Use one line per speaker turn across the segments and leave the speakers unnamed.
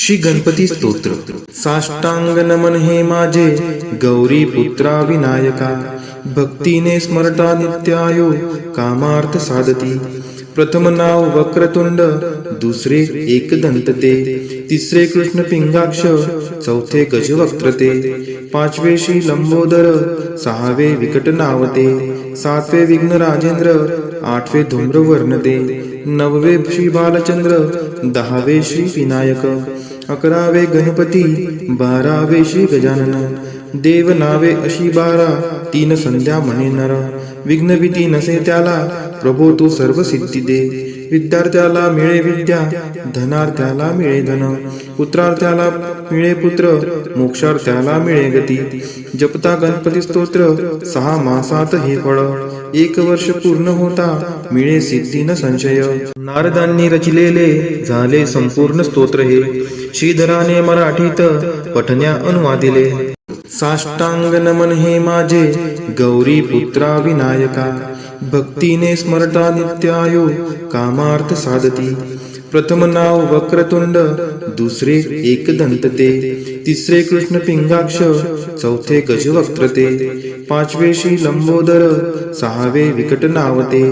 श्री गणपती स्तोत्र। साष्टांग नमन हे माझे गौरी पुत्रा विनायका, भक्तीने स्मरता नित्यायो कामार्थ साधती। प्रथम नाव वक्रतुंड, दुसरे एकदंत ते, तिसरे कृष्ण पिंगाक्ष, चौथे गजवक्त्र ते, पाचवे श्री लंबोदर, सहावे विकट नावते, सातवे विघ्न राजेंद्र, आठवे धूम्रवर्ण ते, नववे श्री बालचंद्र, दहावे श्री विनायक, अकरावे गणपती, बारावे श्री गजानन। देव नावे अशी बारा, तीन संध्या म्हणे नर, विघ्न भीती नसे त्याला, प्रभो तू सर्व सिद्धी दे। विद्यार्थ्याला मिळे विद्या, धनार्थ्याला मिळे धन, पुत्रार्थ्याला मिळे पुत्र, मोक्षार्थ्याला मिळे गती। जपता गणपती स्तोत्र 6 मासात हे फळ, 1 वर्ष पूर्ण होता मिळे सिद्धी न संशय। नारदांनी रचिलेले झाले संपूर्ण स्तोत्र हे, श्रीधराने मराठीत पठण्या अनुवादिले। साष्टांग नमन हे माझे गौरी पुत्रा विनायका, भक्तीने स्मरता नित्यायो कामार्थ साधती। प्रथम नाव वक्रतुंड, दुसरे एकदंत ते, तिसरे कृष्ण पिंगाक्ष, चौथे गजवक्त्र ते, पाचवे श्री लंबोदर, सहावे विकट नावते,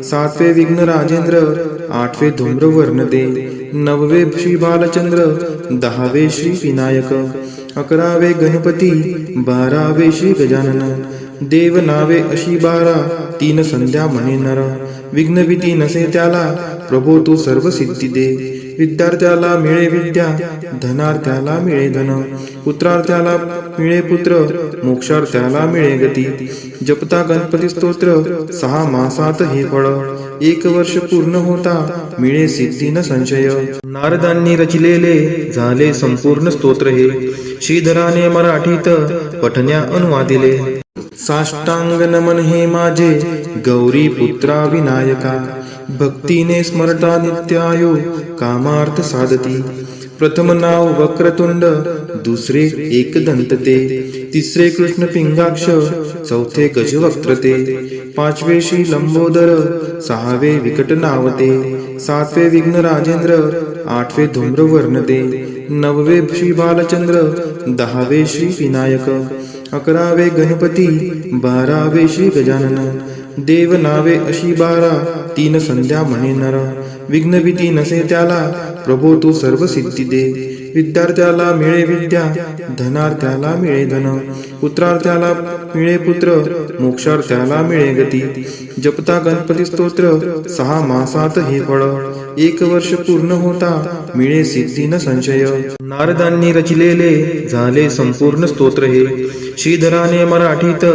सातवे विघ्न राजेंद्र, आठवे धूम्रवर्ण ते, नववे श्री बालचंद्र, दहावे श्री विनायक, अकरावे गणपती, बारावे श्री गजानन। देव नावे अशी बारा, तीन संध्या म्हणे नर, विघ्न भीती नसे त्याला, प्रभो तू सर्व सिद्धी दे। विद्यार्थ्याला मिळे विद्या, धनार्थ्याला मिळे धन, पुत्रार्थ्याला मिळे पुत्र, मोक्षार्थ्याला मिळे गती। जपता गणपती स्तोत्र 6 मासात हे फळ, 1 वर्ष पूर्ण होता मिळे सिद्धी न संशय। नारदांनी रचिलेले झाले संपूर्ण स्तोत्र हे, श्रीधराने मराठीत पठण्या अनुवादिले। साष्टांग नमन हे माझे गौरी पुत्रा विनायका, भक्तीने स्मरता नित्यायो कामार्थ साधती। प्रथम नाव वक्रतुंड, दुसरे एकदंत ते, तिसरे कृष्ण पिंगाक्ष, चौथे गजवक्त्र ते, पाचवे श्री लंबोदर, सहावे विकट नावते, सातवे विघ्न राजेंद्र, आठवे धूम्रवर्ण ते, नववे श्री बालचंद्र, दहावे श्री विनायक, अकरावे गणपती, बारावे श्री गजानन। देव नावे अशी बारा, तीन संध्या म्हणे नर, विघ्न भीती नसे त्याला, प्रभो तू सर्व सिद्धी दे। विद्यार्थ्याला मिळे विद्या, धनार्थ्याला मिळे धन, पुत्रार्थ्याला मिळे पुत्र, मोक्षार्थ्याला मिळे गती। जपता गणपती स्तोत्र 6 मासात हे फळ, 1 वर्ष पूर्ण होता मिळे सिद्धी न संशय। नारदांनी रचिलेले झाले संपूर्ण स्तोत्र हे, श्रीधराने मराठीत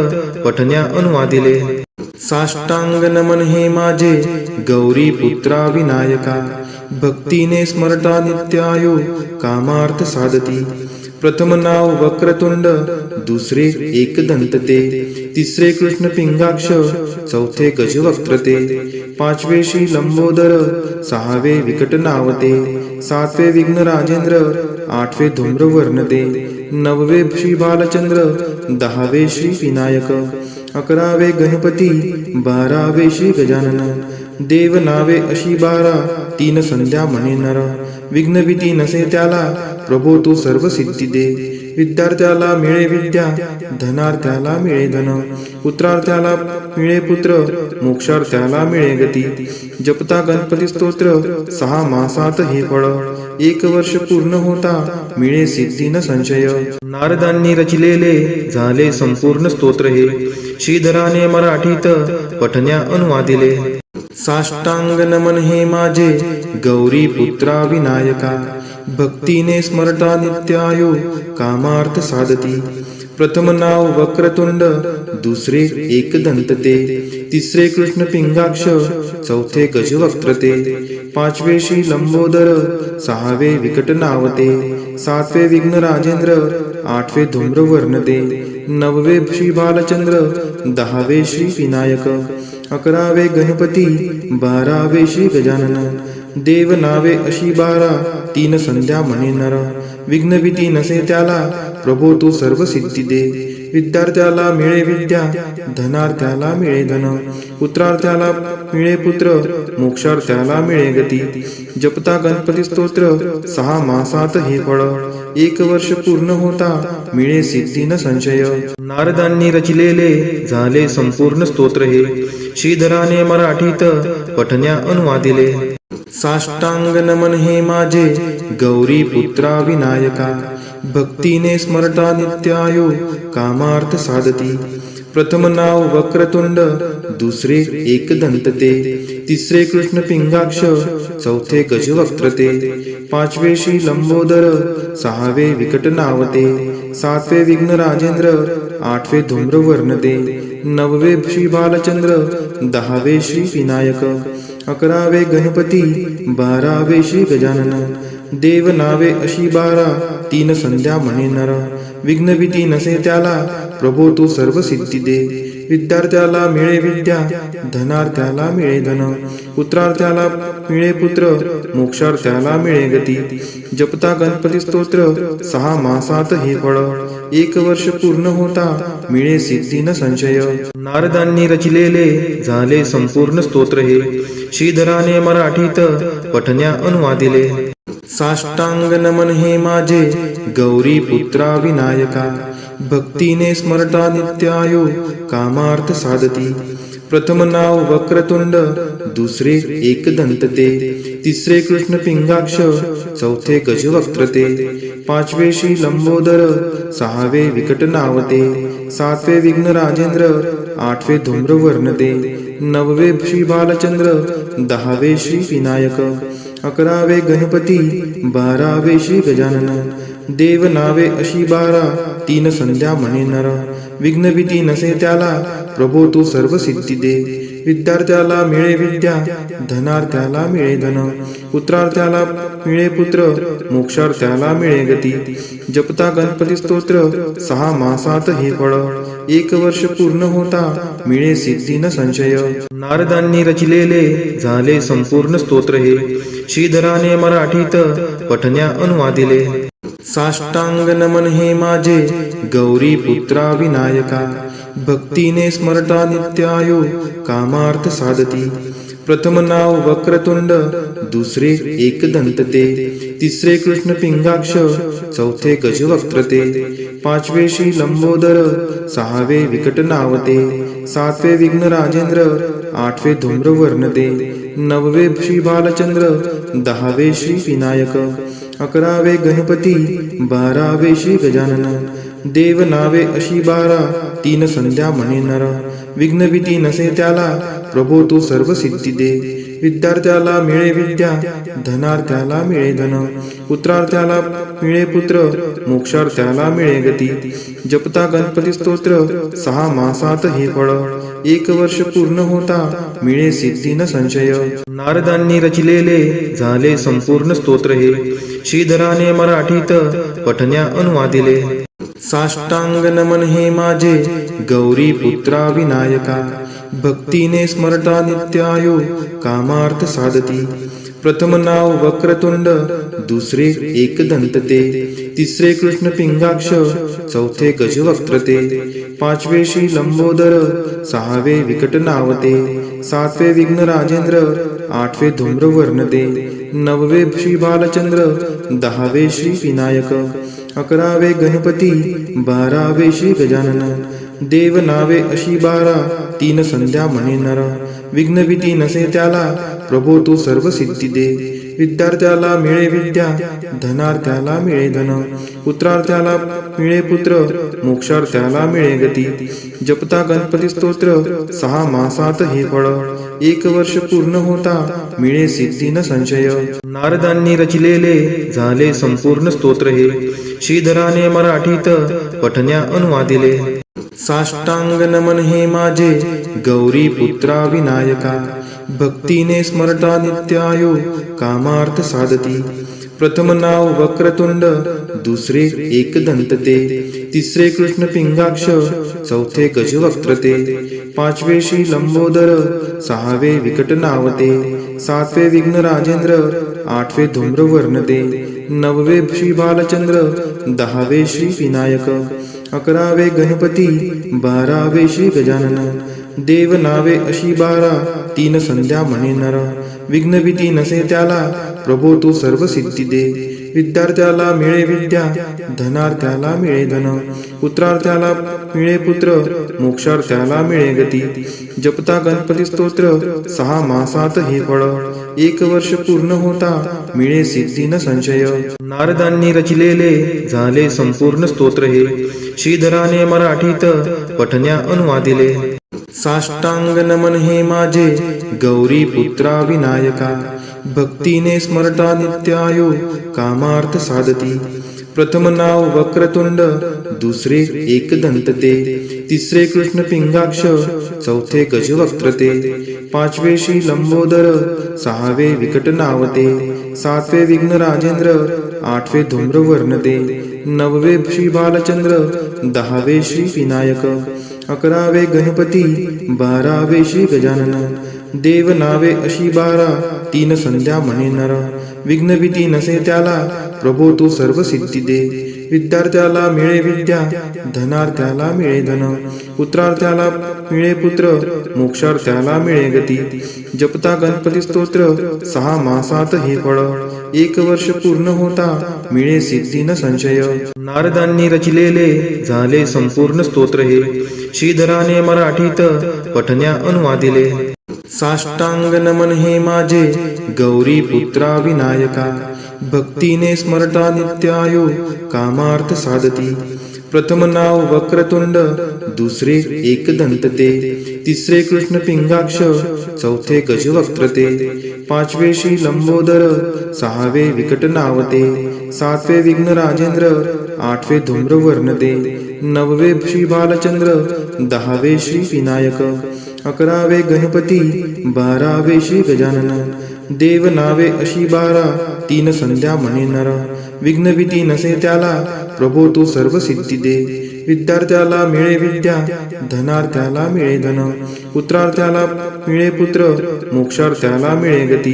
पठण्या अनुवादिले। साष्टांग नमन हे माझे गौरी पुत्रा विनायका, भक्तीने स्मरता नित्यायो कामार्थ साधती। प्रथम नाव वक्रतुंड, दुसरे एकदंत ते, तिसरे कृष्ण पिंगाक्ष, चौथे गजवक्त्र ते, पाचवे श्री लंबोदर, सहावे विकट नावते, सातवे विघ्न राजेंद्र, आठवे धूम्रवर्ण ते, नववे श्री बालचंद्र, दहावे श्री विनायक, अकरावे गणपती, बारावे श्री गजानन। देव नावे अशी बारा, तीन संध्या म्हणे नर, विघ्न भीती नसे त्याला, प्रभो तू सर्व सिद्धी दे। विद्यार्थ्याला मिळे विद्या, धनार्थ्याला मिळे धन, पुत्रार्थ्याला मिळे पुत्र, मोक्षार्थ्याला मिळे गती। जपता गणपती स्तोत्र 6 मासात हे फळ, 1 वर्ष पूर्ण होता मिळे सिद्धी न संशय। नारदांनी रचिलेले झाले संपूर्ण स्तोत्र हे, श्रीधराने मराठीत पठण्या अनुवादिले। साष्टांग नमन हे माझे गौरी पुत्रा विनायका, भक्तीने स्मरता नित्यायो कामार्थ साधती। प्रथम नाव वक्रतुंड, दुसरे एकदंत ते, तिसरे कृष्ण पिंगाक्ष, चौथे गजवक्त्र ते, पाचवे श्री लंबोदर, सहावे विकट नावते, सातवे विघ्न राजेंद्र, आठवे धूम्रवर्ण ते, नववे श्री बालचंद्र, दहावे श्री विनायक, अकरावे गणपती, बारावे श्री गजानन। देव नावे अशी बारा, तीन संध्या म्हणे नर, विघ्न भीती नसे त्याला, प्रभो तू सर्व सिद्धी दे। विद्यार्थ्याला मिळे विद्या, धनार्थ्याला मिळे धन, पुत्रार्थ्याला मिळे पुत्र, मोक्षार्थाला मिळे गती. जपता गणपती स्तोत्र 6 मासात हे फळ, 1 वर्ष पूर्ण होता मिळे सिद्धी न संशय. नारदांनी रचिलेले झाले संपूर्ण स्तोत्र हे, श्रीधराने मराठीत पठण्या अनुवादिले. साष्टांग नमन हे माझे गौरी पुत्रा विनायका, भक्तीने स्मरता नित्यायो कामार्थ साधती. प्रथम नाव वक्रतुंड, दुसरे एकदंत ते, तिसरे कृष्ण पिंगाक्ष, चौथे गजवक्त्र ते, पाचवे श्री लंबोदर, सहावे विकट नावते, सातवे विघ्न राजेंद्र, आठवे धूम्रवर्ण ते, नववे श्री बालचंद्र, 10वे श्री विनायक, 11वे गणपती, 12वे श्री गजानन. देव नावे अशी 12, 3 संध्या म्हणे नर. विघ्न भीती नसे त्याला, प्रभो तू सर्व सिद्धी दे. विद्यार्थ्याला मिळे विद्या, धनार्थ्याला मिळे धन, पुत्रार्थ्याला मिळे पुत्र, मोक्षार्थ्याला मिळे गती. जपता गणपती स्तोत्र 6 मासात हे फळ, 1 वर्ष पूर्ण होता मिळे सिद्धी न संशय. नारदांनी रचिलेले झाले संपूर्ण स्तोत्र हे, श्रीधराने मराठीत पठण्या अनुवादिले. साष्टांग नमन हे माझे गौरी पुत्रा विनायका, भक्तीने स्मरता नित्यायो कामार्थ साधती. प्रथम नाव वक्रतुंड, दुसरे एकदंत ते, तिसरे कृष्ण पिंगाक्ष, चौथे गजवक्त्र ते, पाचवे श्री लंबोदर, सहावे विकट नावते, सातवे विघ्न राजेंद्र, आठवे धूम्रवर्ण ते, नववे श्री बालचंद्र, 10वे श्री विनायक, 11वे गणपती, 12वे श्री गजानन. देव नावे अशी 12, 3 संध्या म्हणे नर. विघ्न भीती नसे त्याला, प्रभो तू सर्व सिद्धी दे. विद्यार्थ्याला मिळे विद्या, धनार्थ्याला मिळे धन, पुत्रार्थ्याला मिळे पुत्र, मोक्षार्थ्याला मिळे गती. जपता गणपती स्तोत्र 6 मासात हे फळ, 1 वर्ष पूर्ण होता मिळे सिद्धी न संशय. नारदांनी रचिलेले झाले संपूर्ण स्तोत्र हे, श्रीधराने मराठीत पठण्या अनुवादिले. साष्टांग नमन हे माझे गौरी पुत्रा विनायका, भक्तीने स्मरता नित्यायो कामार्थ साधती. प्रथम नाव वक्रतुंड, दुसरे एकदंत ते, तिसरे कृष्ण पिंगाक्ष, चौथे गजवक्त्र ते, पाचवे श्री लंबोदर, सहावे विकट नावते, सातवे विघ्न राजेंद्र, आठवे धूम्रवर्ण ते, नववे श्री बालचंद्र, 10वे श्री विनायक, 11वे गणपती, 12वे श्री गजानन. देव नावे अशी 12, 3 संध्या म्हणे नर. विघ्न भीती नसे त्याला, प्रभो तू सर्व सिद्धी दे. विद्यार्थ्याला मिळे विद्या, धनार्थ्याला मिळे धन, पुत्रार्थ्याला मिळे पुत्र, मोक्षार्थ्याला मिळे गती. जपता गणपती स्तोत्र 6 मासात हे फळ, 1 वर्ष पूर्ण होता मिळे सिद्धी न संशय. नारदांनी रचिलेले झाले संपूर्ण स्तोत्र हे, श्रीधराने मराठीत पठण्या अनुवादिले. साष्टांग नमन हे माझे गौरी पुत्रा विनायका, भक्तीने स्मरता नित्यायो कामार्थ साधती. प्रथम नाव वक्रतुंड, दुसरे एकदंत ते, तिसरे कृष्ण पिंगाक्ष, चौथे गजवक्त्र ते, पाचवे श्री लंबोदर, सहावे विकट नावते, सातवे विघ्न राजेंद्र, आठवे धूम्रवर्ण ते, नववे श्री बालचंद्र, 10वे श्री विनायक, 11वे गणपती, 12वे श्री गजानन. देव नावे अशी 12, 3 संध्या म्हणे नर. विघ्न भीती नसे त्याला, प्रभो तू सर्व सिद्धी दे. विद्यार्थ्याला मिळे विद्या, धनार्थ्याला मिळे धन, पुत्रार्थ्याला मिळे पुत्र, मोक्षार्थ्याला मिळे गती. जपता गणपती स्तोत्र 6 मासात हे फळ, 1 वर्ष पूर्ण होता मिळे सिद्धी न संशय. नारदांनी रचिलेले झाले संपूर्ण स्तोत्र हे, श्रीधराने मराठीत पठण्या अनुवादिले. साष्टांग नमन हे माझे गौरी पुत्रा विनायका, भक्तीने स्मरता नित्यायो कामार्थ साधती. प्रथम नाव वक्रतुंड, दुसरे एकदंत ते, तिसरे कृष्ण पिंगाक्ष, चौथे गजवक्त्र ते, पाचवे श्री लंबोदर, सहावे विकट नावते, सातवे विघ्न राजेंद्र, आठवे धूम्रवर्ण ते, नववे श्री बालचंद्र, 10वे श्री विनायक, 11वे गणपती, 12वे श्री गजानन. देव नावे अशी 12, तीन संध्या म्हणे नर. विघ्नभीती नसे त्याला प्रभो तू सर्व सिद्धी दे. विद्यार्थ्याला मिळे विद्या, धनार्थ्याला मिळे धन, पुत्रार्थ्याला मिळे पुत्र, मोक्षार्थ्याला मिळे गती. जपता गणपती स्तोत्र 6 मासात हे फळ. 1 वर्ष पूर्ण होता मिळे सिद्धी न संशय. नारदांनी रचिलेले झाले संपूर्ण स्तोत्र हे. श्रीधराने मराठीत पठण्या अनुवादिले. साष्टांग नमन हे माझे गौरी पुत्रा विनायका. भक्तीने स्मरता नित्यायो कामार्थ साधती. प्रथम नाव वक्रतुंड, दुसरे एकदंत ते, तिसरे कृष्ण पिंगाक्ष, चौथे गजवक्त्र ते, पाचवे श्री लंबोदर, सहावे विकट नावते, सातवे विघ्न राजेंद्र, आठवे धूम्रवर्ण ते, नववे श्री बालचंद्र, 10वे श्री विनायक, 11वे गणपती, 12वे श्री गजानन. देव नावे अशी 12, 3 संध्या म्हणे नर. विघ्नभीती नसे त्याला प्रभो तू सर्व सिद्धी दे. विद्यार्थ्याला मिळे विद्या, धनार्थ्याला मिळे धन, पुत्रार्थ्याला मिळे पुत्र, मोक्षार्थ्याला मिळे गती. जपता गणपती स्तोत्र 6 मासात हे फळ. 1 वर्ष पूर्ण होता मिळे सिद्धी न संशय. नारदांनी रचिलेले झाले संपूर्ण स्तोत्र हे. श्रीधराने मराठीत पठण्या अनुवादिले. साष्टांग नमन हे माझे गौरी पुत्रा विनायका. भक्तीने स्मरता नित्यायो कामार्थ साधती. प्रथम नाव वक्रतुंड, दुसरे एकदंत ते, तिसरे कृष्ण पिंगाक्ष, चौथे गजवक्त्र ते, पाचवे श्री लंबोदर, सहावे विकट नावते, सातवे विघ्न राजेंद्र, आठवे धूम्रवर्ण ते, नववे श्री बालचंद्र, 10वे श्री विनायक, 11वे गणपती, 12वे श्री गजानन. देव नावे अशी 12, 3 संध्या म्हणे नर. विघ्नभीती नसे त्याला प्रभो तू सर्व सिद्धी दे. विद्यार्थ्याला मिळे विद्या, धनार्थ्याला मिळे धन, पुत्रार्थ्याला मिळे पुत्र, मोक्षार्थ्याला मिळे गती.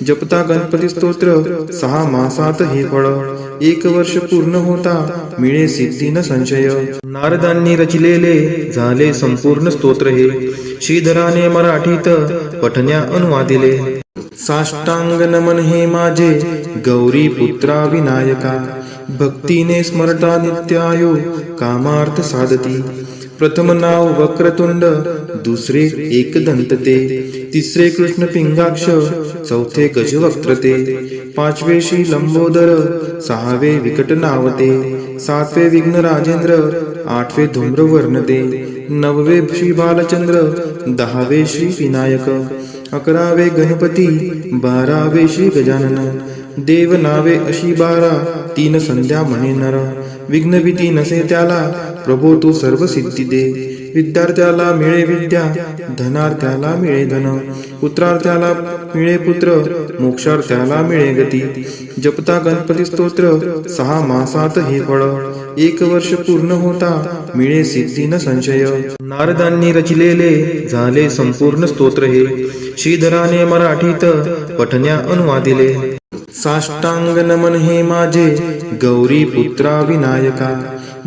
जपता गणपती स्तोत्र 6 मासात हे फळ. 1 वर्ष पूर्ण होता मिळे सिद्धी न संशय. नारदांनी रचिलेले झाले संपूर्ण स्तोत्र हे. श्रीधराने मराठीत पठण्या अनुवादिले. साष्टांग नमन हे माझे गौरी पुत्रा विनायका. भक्तीने स्मरता नित्यायो कामार्थ साधती. प्रथम नाव वक्रतुंड, दुसरे एकदंत ते, तिसरे कृष्ण पिंगाक्ष, चौथे गजवक्त्र ते, पाचवे श्री लंबोदर, सहावे विकट नावते, सातवे विघ्न राजेंद्र, आठवे धूम्रवर्ण ते, नववे श्री बालचंद्र, 10वे श्री विनायक, 11वे गणपती, 12वे श्री गजानन. देव नावे अशी 12, 3 संध्या म्हणे नर. विघ्नभीती नसे त्याला प्रभो तू सर्व सिद्धी दे. विद्यार्थ्याला मिळे विद्या, धनार्थ्याला मिळे धन, पुत्रार्थ्याला मिळे पुत्र, मोक्षार्थ्याला मिळे गती. जपता गणपती स्तोत्र 6 मासात हे फळ. 1 वर्ष पूर्ण होता मिळे सिद्धी न संशय. नारदांनी रचिलेले झाले संपूर्ण स्तोत्र हे. श्रीधराने मराठीत पठण्या अनुवादिले. साष्टांग नमन हे माझे गौरी पुत्रा विनायका.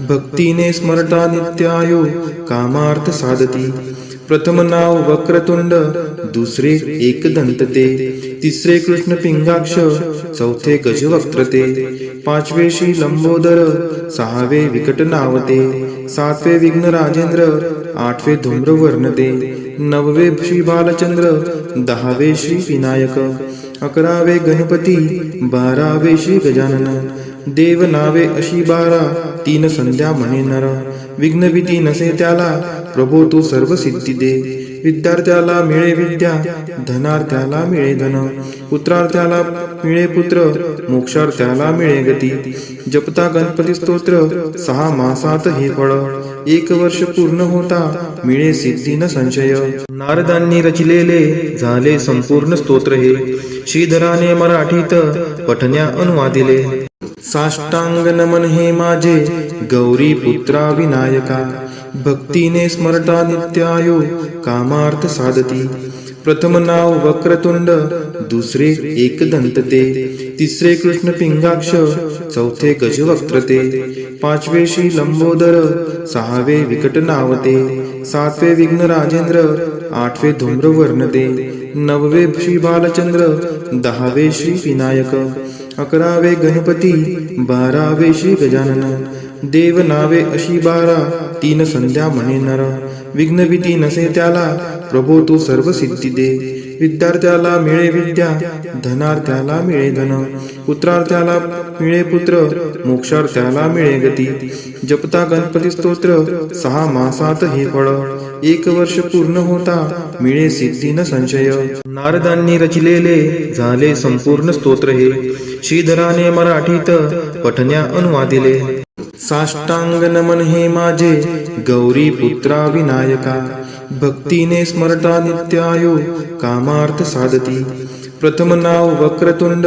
भक्तीने स्मरता नित्यायो कामार्थ साधती. प्रथम नाव वक्रतुंड, दुसरे एकदंत ते, तिसरे कृष्ण पिंगाक्ष, चौथे गजवक्त्र ते, पाचवे श्री लंबोदर, सहावे विकट नावते, सातवे विघ्न राजेंद्र, आठवे धूम्रवर्ण ते, नववे श्री बालचंद्र, 10वे श्री विनायक, 11वे गणपती, 12वे श्री गजानन. देव नावे अशी 12, 3 संध्या म्हणे नर. विघ्नभीती नसे त्याला प्रभो तू सर्व सिद्धी दे. विद्यार्थ्याला मिळे विद्या, धनार्थ्याला मिळे धन, पुत्रार्थ्याला मिळे पुत्र, मोक्षार्थ्याला मिळे गती. जपता गणपती स्तोत्र 6 मासात हे फळ. 1 वर्ष पूर्ण होता मिळे सिद्धी न संशय. नारदांनी रचिलेले झाले संपूर्ण स्तोत्र हे. श्रीधराने मराठीत पठण्या अनुवादिले. साष्टांग नमन हे माझे गौरी पुत्रा विनायका. भक्तीने स्मरता नित्यायो कामार्थ साधती. प्रथम नाव वक्रतुंड, दुसरे एकदंत ते, तिसरे कृष्ण पिंगाक्ष, चौथे गजवक्त्र ते, पाचवे श्री लंबोदर, सहावे विकट नावते, सातवे विघ्न राजेंद्र, आठवे धूम्रवर्ण ते, नववे श्री बालचंद्र, दहावे श्री विनायक, अकरावे गणपती, बारावे श्री गजानन, देव नावे अशी 12, 3 संध्या म्हणे नर, विघ्न भीती नसे त्याला, प्रभो तू सर्व सिद्धी दे, विद्यार्थ्याला मिळे विद्या, धनार्थ्याला मिळे धन, पुत्रार्थ्याला मिळे पुत्र, मोक्षार्थ्याला मिळे गती, जपता गणपती स्तोत्र 6 मासात हे फळ, 1 वर्ष पूर्ण होता मिळे सिद्धी न संशय. नारदांनी रचिलेले झाले संपूर्ण स्तोत्र हे, श्रीधराने मराठीत पठण्या अनुवादिले. साष्टांग नमन हे माझे गौरी पुत्रा विनायका, भक्तीने स्मरता नित्यायो कामार्थ साधती. प्रथम नाव वक्रतुंड,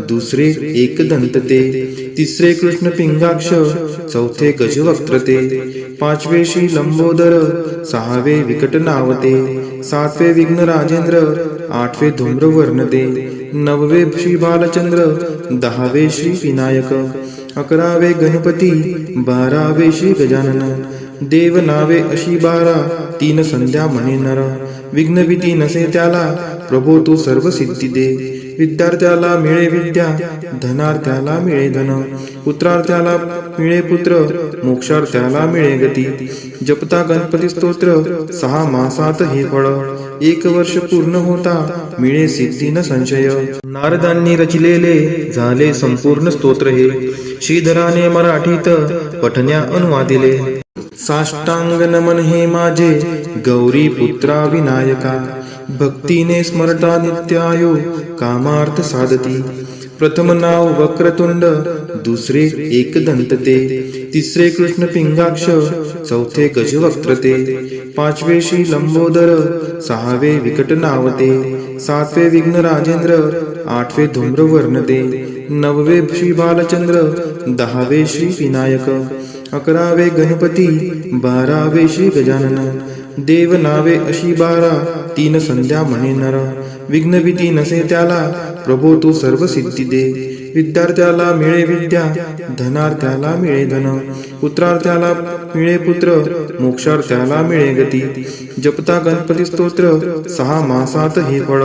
दुसरे एकदंत ते, तिसरे कृष्ण पिंगाक्ष, चौथे गजवक्त्र ते, पाचवे श्री लंबोदर, सहावे विकट नावते, सातवे विघ्न राजेंद्र, आठवे धूम्रवर्ण ते, नववे श्री बालचंद्र, दहावे श्री विनायक, अकरावे गणपती, बारावे श्री गजानन, देव नावे अशी 12, 3 संध्या म्हणे नर, विघ्न भीती नसे त्याला, प्रभो तू सर्व सिद्धी दे, विद्यार्थ्याला मिळे विद्या, धनार्थ्याला मिळे धन, पुत्रार्थ्याला मिळे पुत्र, मोक्षार्थ्याला मिळे गती, जपता गणपती स्तोत्र 6 मासात हे फळ, 1 वर्ष पूर्ण होता मिळे सिद्धी न संशय. नारदांनी रचिलेले झाले संपूर्ण स्तोत्र हे, श्रीधराने मराठीत पठण्या अनुवादिले. साष्टांग नमन हे माझे गौरी पुत्रा विनायका, भक्तीने स्मरता नित्यायो कामार्थ साधती. प्रथम नाव वक्रतुंड, दुसरे एकदंत ते, तिसरे कृष्ण पिंगाक्ष, चौथे गजवक्त्र ते, पाचवे श्री लंबोदर, सहावे विकट नावते, सातवे विघ्न राजेंद्र, आठवे धूम्रवर्ण ते, नववे श्री बालचंद्र, दहावे श्री विनायक, अकरावे गणपती, बारावे श्री गजानन, देव नावे अशी 12, 3 संध्या म्हणे नर, विघ्न भीती नसे त्याला, प्रभो तू सर्व सिद्धी दे, विद्यार्थ्याला मिळे विद्या, धनार्थ्याला मिळे धन, पुत्रार्थ्याला मिळे पुत्र, मोक्षार्थ्याला मिळे गती, जपता गणपती स्तोत्र 6 मासात हे फळ,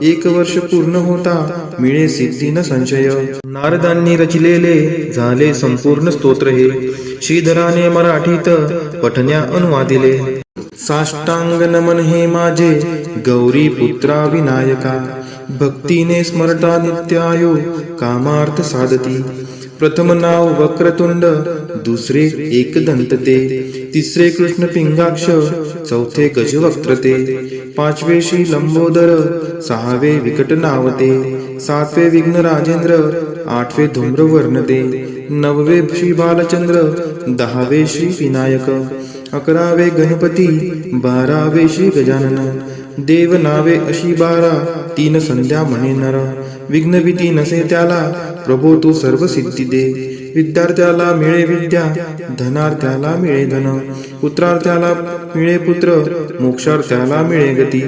1 वर्ष पूर्ण होता मिळे सिद्धी न संशय. नारदांनी रचिलेले झाले संपूर्ण स्तोत्र हे, श्रीधराने मराठीत पठण्या अनुवादिले. साष्टांग नमन हे माझे गौरी पुत्रा विनायका, भक्तीने स्मरता नित्यायो कामार्थ साधती. प्रथम नाव वक्रतुंड, दुसरे एकदंत ते, तिसरे कृष्ण पिंगाक्ष, चौथे गजवक्त्र ते, पाचवे श्री लंबोदर, सहावे विकट नावते, सातवे विघ्न राजेंद्र, आठवे धूम्रवर्ण ते, नववे श्री बालचंद्र, दहावे श्री विनायक, अकरावे गणपती, बारावे श्री गजानन, देव नावे अशी 12, 3 संध्या म्हणे नर, विघ्न भीती नसे त्याला, प्रभो तू सर्व सिद्धी दे, विद्यार्थ्याला मिळे विद्या, धनार्थ्याला मिळे धन, पुत्रार्थ्याला मिळे पुत्र, मोक्षार्थ्याला मिळे गती,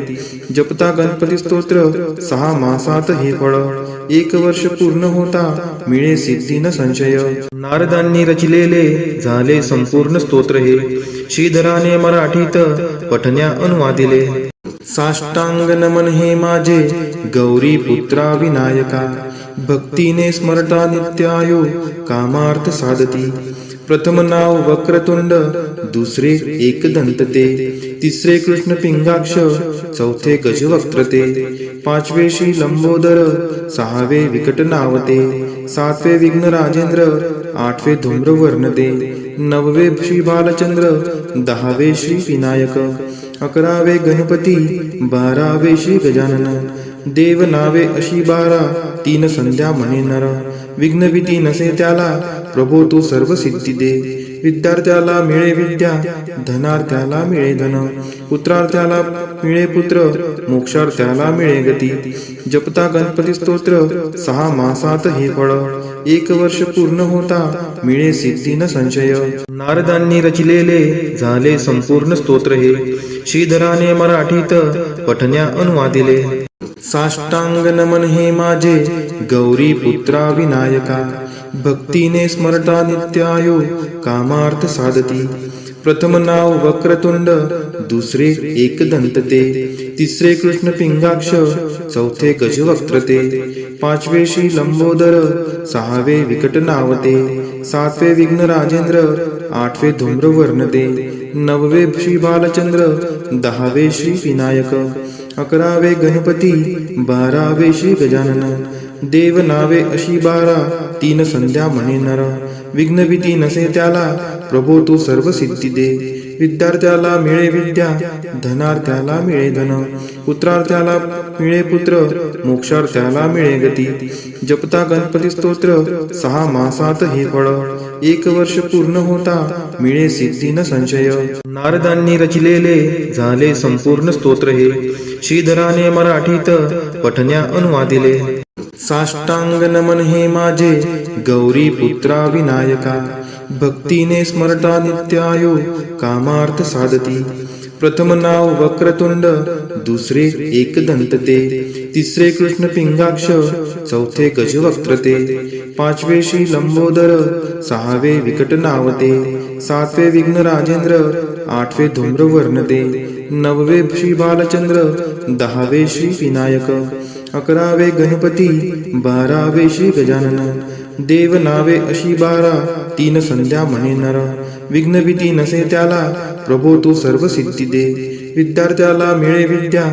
जपता गणपती स्तोत्र 6 मासात हे फळ, 1 वर्ष पूर्ण होता मिळे सिद्धी न संशय. नारदांनी रचिलेले झाले संपूर्ण स्तोत्र हे, श्रीधराने मराठीत पठण्या अनुवादिले. साष्टांग नमन हे माझे गौरी पुत्रा विनायका, भक्तीने स्मरता नित्यायो कामार्थ साधती. प्रथम नाव वक्रतुंड, दुसरे एकदंत ते, तिसरे कृष्ण पिंगाक्ष, चौथे गजवक्त्र ते, पाचवे श्री लंबोदर, सहावे विकट नावते, सातवे विघ्न राजेंद्र, आठवे धूम्रवर्ण ते, नववे श्री बालचंद्र, दहावे श्री विनायक, अकरावे गणपती, बारावे श्री गजानन, देव नावे अशी 12, 3 संध्या म्हणे नर, विघ्न भीती नसे त्याला, प्रभो तू सर्व सिद्धी दे, विद्यार्थ्याला मिळे विद्या, धनार्थ्याला मिळे धन, पुत्रार्थ्याला मिळे पुत्र, मोक्षार्थ्याला मिळे गती, जपता गणपती स्तोत्र 6 मासात हे फळ, 1 वर्ष पूर्ण होता मिळे सिद्धी न संशय. नारदांनी रचिलेले झाले संपूर्ण स्तोत्र हे, श्रीधराने मराठीत पठण्या अनुवादिले. साष्टांग नमन हे माझे गौरी पुत्रा विनायका, भक्तीने स्मरता नित्यायो कामार्थ साधती. प्रथम नाव वक्रतुंड, दुसरे एकदंत ते, तिसरे कृष्ण पिंगाक्ष, चौथे गजवक्त्र ते, पाचवे श्री लंबोदर, सहावे विकट नाव ते, सातवे विघ्न राजेंद्र, आठवे धूम्रवर्ण ते, नववे श्री बालचंद्र, दहावे श्री विनायक, अकरावे गणपती, बारावे श्री गजानन, देव नावे अशी 12, तीन संध्या म्हणे नर, विघ्न भीती नसे त्याला, प्रभो तू सर्व सिद्धी दे, विद्यार्थ्याला मिळे विद्या, धनार्थ्याला मिळे धन, पुत्रार्थ्याला मिळे पुत्र, मोक्षार्थ्याला मिळे गती, जपता गणपती स्तोत्र 6 मासात हे फळ, 1 वर्ष पूर्ण होता मिळे सिद्धी न संशय. नारदांनी रचिलेले झाले संपूर्ण स्तोत्र हे, श्रीधराने मराठीत पठण्या अनुवादिले. साष्टांग नमन हे माझे गौरी पुत्रा विनायका, भक्तीने स्मरता नित्यायो कामार्थ साधती. प्रथम नाव वक्रतुंड, दुसरे एकदंत ते, तिसरे कृष्ण पिंगाक्ष, चौथे गजवक्त्र ते, पाचवे श्री लंबोदर, सहावे विकट नाव ते, सातवे विघ्न राजेंद्र, आठवे धूम्रवर्ण ते, नववे श्री बालचंद्र, दहावे श्री विनायक, अकरावे गणपती, बारावे श्री गजानन, देव नावे अशी 12, तीन संध्या म्हणे नर, विघ्न भीती नसे त्याला, प्रभो तू सर्व सिद्धी दे, विद्यार्थ्याला मिळे विद्या,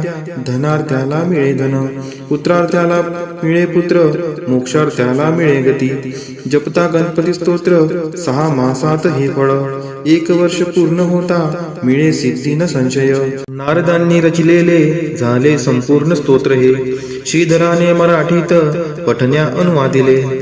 धनार्थ्याला मिळे धन, पुत्रार्थ्याला मिळे पुत्र, मोक्षार्थ्याला मिळे गती, जपता गणपती स्तोत्र 6 मासात हे फळ, 1 वर्ष पूर्ण होता मिळे सिद्धी न संशय. नारदांनी रचिलेले झाले संपूर्ण स्तोत्र हे, श्रीधराने मराठीत पठण्या अनुवादिले.